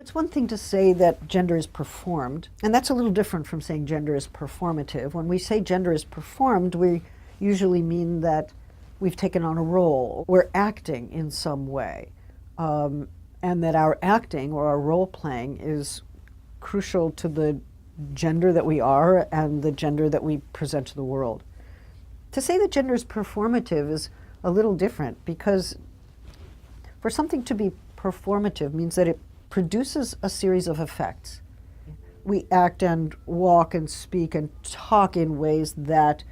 It's one thing to say that gender is performed, and that's a little different from saying gender is performative. When we say gender is performed, we usually mean that we've taken on a role, we're acting in some way, and that our acting or our role playing is crucial to the gender that we are and the gender that we present to the world. To say that gender is performative is a little different, because for something to be performative means that it produces a series of effects. We act and walk and speak and talk in ways that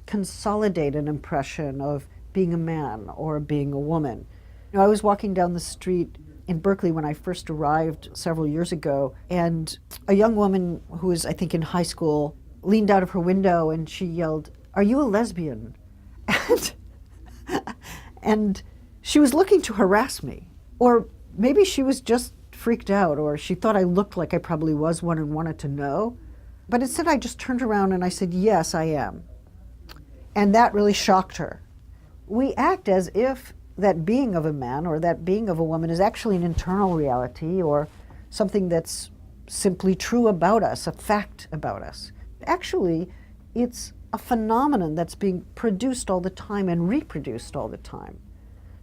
consolidate an impression of being a man or being a woman. You know, I was walking down the street in Berkeley when I first arrived several years ago, and a young woman who was, I think, in high school leaned out of her window and she yelled, "Are you a lesbian?" And she was looking to harass me. Or maybe she was just freaked out, or she thought I looked like I probably was one and wanted to know. But instead I just turned around and I said, "Yes, I am." And that really shocked her. We act as if that being of a man or that being of a woman is actually an internal reality or something that's simply true about us, a fact about us. Actually, it's a phenomenon that's being produced all the time and reproduced all the time.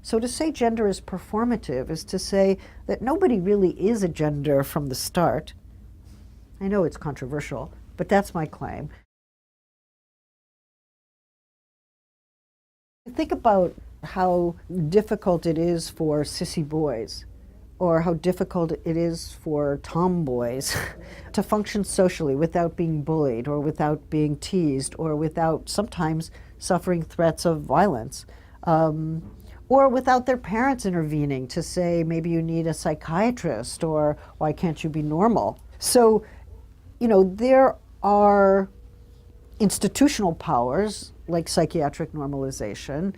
So to say gender is performative is to say that nobody really is a gender from the start. I know it's controversial, but that's my claim. Think about how difficult it is for sissy boys, or how difficult it is for tomboys to function socially without being bullied, or without being teased, or without sometimes suffering threats of violence. Or without their parents intervening to say, maybe you need a psychiatrist, or why can't you be normal? So, you know, there are institutional powers like psychiatric normalization,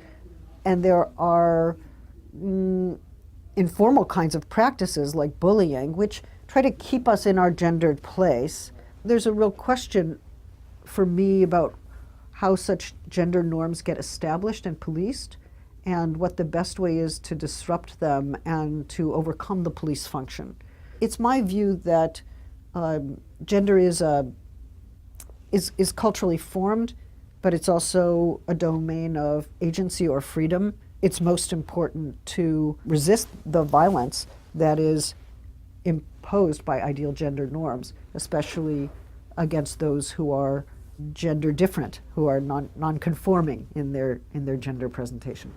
and there are informal kinds of practices like bullying, which try to keep us in our gendered place. There's a real question for me about how such gender norms get established and policed, and what the best way is to disrupt them and to overcome the police function. It's my view that gender is culturally formed, but it's also a domain of agency or freedom. It's most important to resist the violence that is imposed by ideal gender norms, especially against those who are gender different, who are non-conforming in their gender presentation.